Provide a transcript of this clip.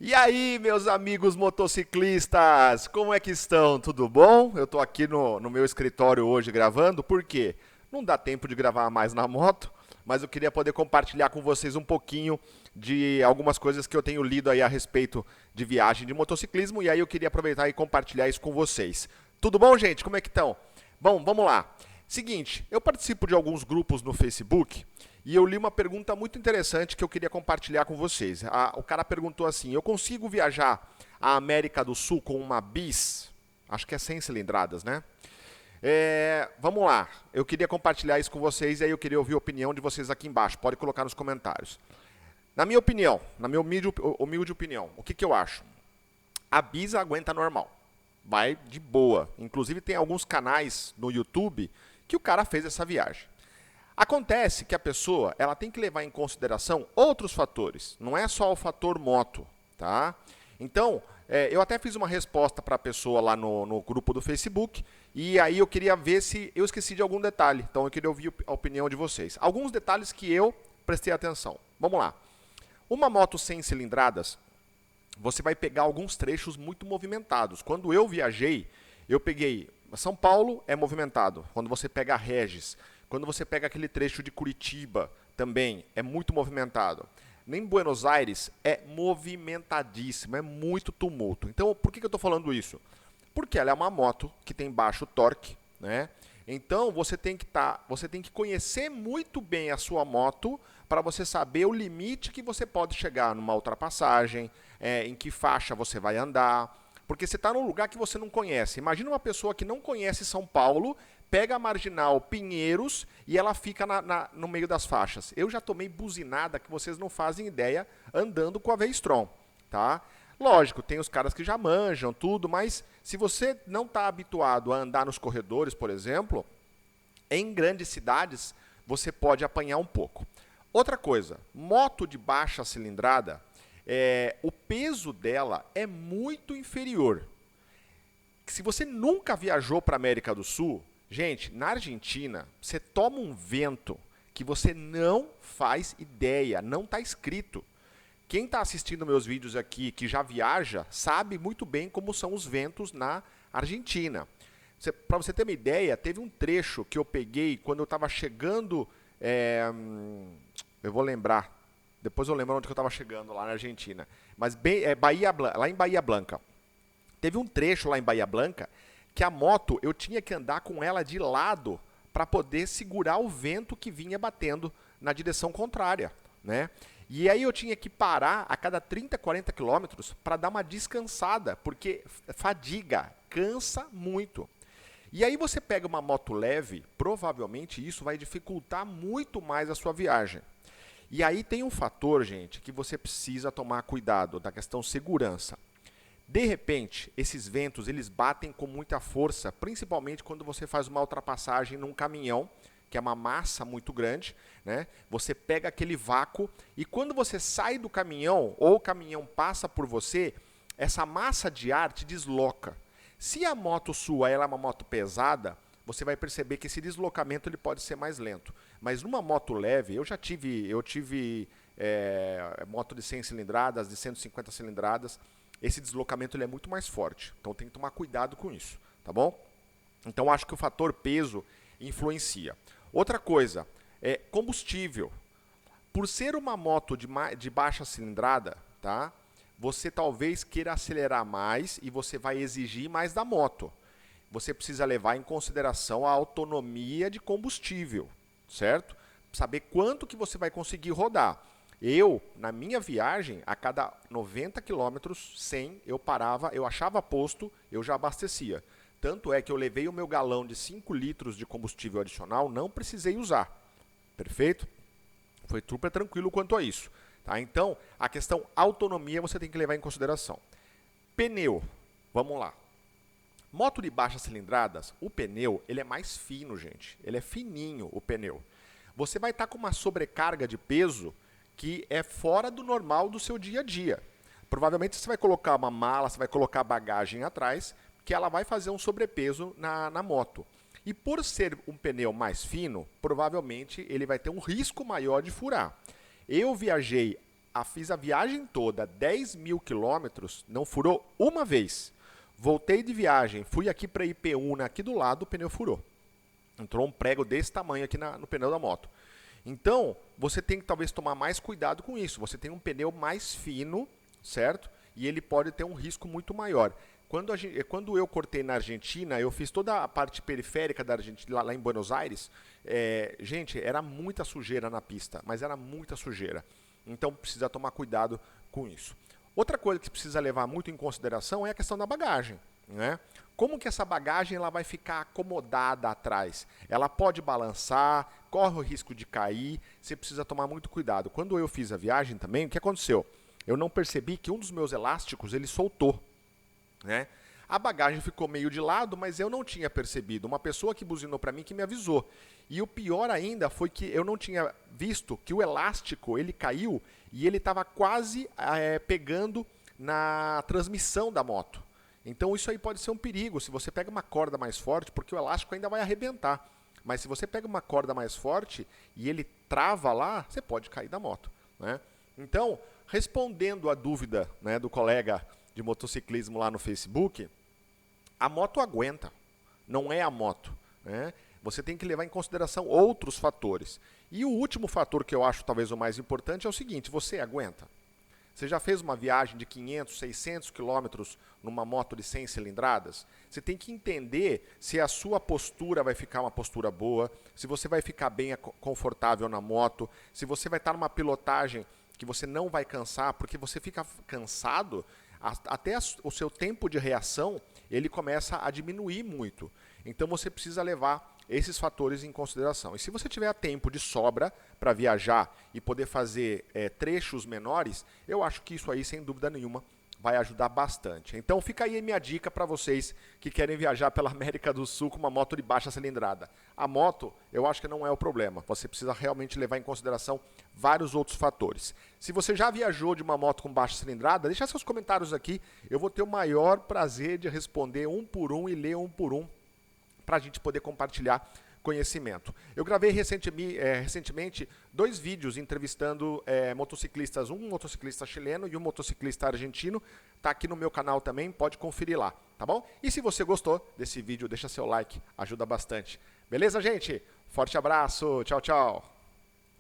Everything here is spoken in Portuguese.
E aí, meus amigos motociclistas, como é que estão? Tudo bom? Eu tô aqui no meu escritório hoje gravando, por quê? Não dá tempo de gravar mais na moto, mas eu queria poder compartilhar com vocês um pouquinho de algumas coisas que eu tenho lido aí a respeito de viagem de motociclismo, e aí eu queria aproveitar e compartilhar isso com vocês. Tudo bom, gente? Como é que estão? Bom, vamos lá. Seguinte, eu participo de alguns grupos no Facebook e eu li uma pergunta muito interessante que eu queria compartilhar com vocês. O cara perguntou assim: eu consigo viajar à América do Sul com uma bis? Acho que é 100 cilindradas, né? Vamos lá, eu queria compartilhar isso com vocês e aí eu queria ouvir a opinião de vocês aqui embaixo. Pode colocar nos comentários. Na minha opinião, na minha humilde opinião, o que eu acho? A bis aguenta normal, vai de boa. Inclusive tem alguns canais no YouTube que o cara fez essa viagem. Acontece que a pessoa ela tem que levar em consideração outros fatores, não é só o fator moto, tá? Então, eu até fiz uma resposta para a pessoa lá no grupo do Facebook e aí eu queria ver se eu esqueci de algum detalhe. Então, eu queria ouvir a opinião de vocês. Alguns detalhes que eu prestei atenção. Vamos lá. Uma moto 100 cilindradas, você vai pegar alguns trechos muito movimentados. Quando eu viajei, eu peguei São Paulo é movimentado. Quando você pega Regis, quando você pega aquele trecho de Curitiba, também é muito movimentado. Nem Buenos Aires é movimentadíssimo, é muito tumulto. Então, por que eu estou falando isso? Porque ela é uma moto que tem baixo torque, né? Então você tem que conhecer muito bem a sua moto para você saber o limite que você pode chegar numa ultrapassagem, em que faixa você vai andar, porque você está num lugar que você não conhece. Imagina uma pessoa que não conhece São Paulo, pega a marginal Pinheiros e ela fica no meio das faixas. Eu já tomei buzinada que vocês não fazem ideia andando com a V-Strom, tá? Lógico, tem os caras que já manjam tudo, mas se você não está habituado a andar nos corredores, por exemplo, em grandes cidades você pode apanhar um pouco. Outra coisa, moto de baixa cilindrada, o peso dela é muito inferior. Se você nunca viajou para a América do Sul, gente, na Argentina, você toma um vento que você não faz ideia, não está escrito. Quem está assistindo meus vídeos aqui, que já viaja, sabe muito bem como são os ventos na Argentina. Para você ter uma ideia, teve um trecho que eu peguei quando eu estava chegando. Eu vou lembrar. Depois eu lembro onde eu estava chegando lá na Argentina. Mas lá em Bahia Blanca. Teve um trecho lá em Bahia Blanca que a moto eu tinha que andar com ela de lado para poder segurar o vento que vinha batendo na direção contrária, né? E aí eu tinha que parar a cada 30, 40 quilômetros para dar uma descansada, porque fadiga, cansa muito. E aí você pega uma moto leve, provavelmente isso vai dificultar muito mais a sua viagem. E aí tem um fator, gente, que você precisa tomar cuidado, da questão segurança. De repente, esses ventos eles batem com muita força, principalmente quando você faz uma ultrapassagem num caminhão, que é uma massa muito grande, né? Você pega aquele vácuo e quando você sai do caminhão ou o caminhão passa por você, essa massa de ar te desloca. Se a moto sua ela é uma moto pesada, você vai perceber que esse deslocamento ele pode ser mais lento. Mas numa moto leve, eu tive moto de 100 cilindradas, de 150 cilindradas, esse deslocamento ele é muito mais forte. Então tem que tomar cuidado com isso, tá bom? Então acho que o fator peso influencia. Outra coisa, combustível. Por ser uma moto de baixa cilindrada, tá? Você talvez queira acelerar mais e você vai exigir mais da moto. Você precisa levar em consideração a autonomia de combustível, certo? Saber quanto que você vai conseguir rodar. Eu, na minha viagem, a cada 90 quilômetros, 100, eu parava, eu achava posto, eu já abastecia. Tanto é que eu levei o meu galão de 5 litros de combustível adicional, não precisei usar. Perfeito? Foi super tranquilo quanto a isso. Tá? Então, a questão autonomia você tem que levar em consideração. Pneu. Vamos lá. Moto de baixas cilindradas, o pneu ele é mais fino, gente. Ele é fininho, o pneu. Você vai estar com uma sobrecarga de peso que é fora do normal do seu dia a dia. Provavelmente você vai colocar uma mala, você vai colocar bagagem atrás, que ela vai fazer um sobrepeso na moto. E por ser um pneu mais fino, provavelmente ele vai ter um risco maior de furar. Eu viajei fiz a viagem toda, 10 mil quilômetros, não furou uma vez. Voltei de viagem, fui aqui para Ipeúna, aqui do lado, o pneu furou. Entrou um prego desse tamanho aqui no pneu da moto. Então, você tem que talvez tomar mais cuidado com isso. Você tem um pneu mais fino, certo? E ele pode ter um risco muito maior. Quando eu cortei na Argentina, eu fiz toda a parte periférica da Argentina, lá em Buenos Aires. Gente, era muita sujeira na pista, mas era muita sujeira. Então, precisa tomar cuidado com isso. Outra coisa que precisa levar muito em consideração é a questão da bagagem, né? Como que essa bagagem ela vai ficar acomodada atrás? Ela pode balançar, corre o risco de cair, você precisa tomar muito cuidado. Quando eu fiz a viagem também, o que aconteceu? Eu não percebi que um dos meus elásticos ele soltou, né? A bagagem ficou meio de lado, mas eu não tinha percebido. Uma pessoa que buzinou para mim que me avisou. E o pior ainda foi que eu não tinha visto que o elástico ele caiu e ele estava quase pegando na transmissão da moto. Então isso aí pode ser um perigo. Se você pega uma corda mais forte, porque o elástico ainda vai arrebentar. Mas se você pega uma corda mais forte e ele trava lá, você pode cair da moto, né? Então, respondendo à dúvida, né, do colega de motociclismo lá no Facebook, a moto aguenta, não é a moto, né? Você tem que levar em consideração outros fatores. E o último fator que eu acho talvez o mais importante é o seguinte: você aguenta? Você já fez uma viagem de 500, 600 quilômetros numa moto de 100 cilindradas? Você tem que entender se a sua postura vai ficar uma postura boa, se você vai ficar bem confortável na moto, se você vai estar numa pilotagem que você não vai cansar, porque você fica cansado, até o seu tempo de reação ele começa a diminuir muito. Então você precisa levar esses fatores em consideração. E se você tiver tempo de sobra para viajar e poder fazer trechos menores, eu acho que isso aí, sem dúvida nenhuma, vai ajudar bastante. Então fica aí a minha dica para vocês que querem viajar pela América do Sul com uma moto de baixa cilindrada. A moto, eu acho que não é o problema. Você precisa realmente levar em consideração vários outros fatores. Se você já viajou de uma moto com baixa cilindrada, deixa seus comentários aqui. Eu vou ter o maior prazer de responder um por um e ler um por um, para a gente poder compartilhar conhecimento. Eu gravei recentemente 2 vídeos entrevistando motociclistas, um motociclista chileno e um motociclista argentino. Está aqui no meu canal também, pode conferir lá, tá bom? E se você gostou desse vídeo, deixa seu like, ajuda bastante. Beleza, gente? Forte abraço, tchau, tchau!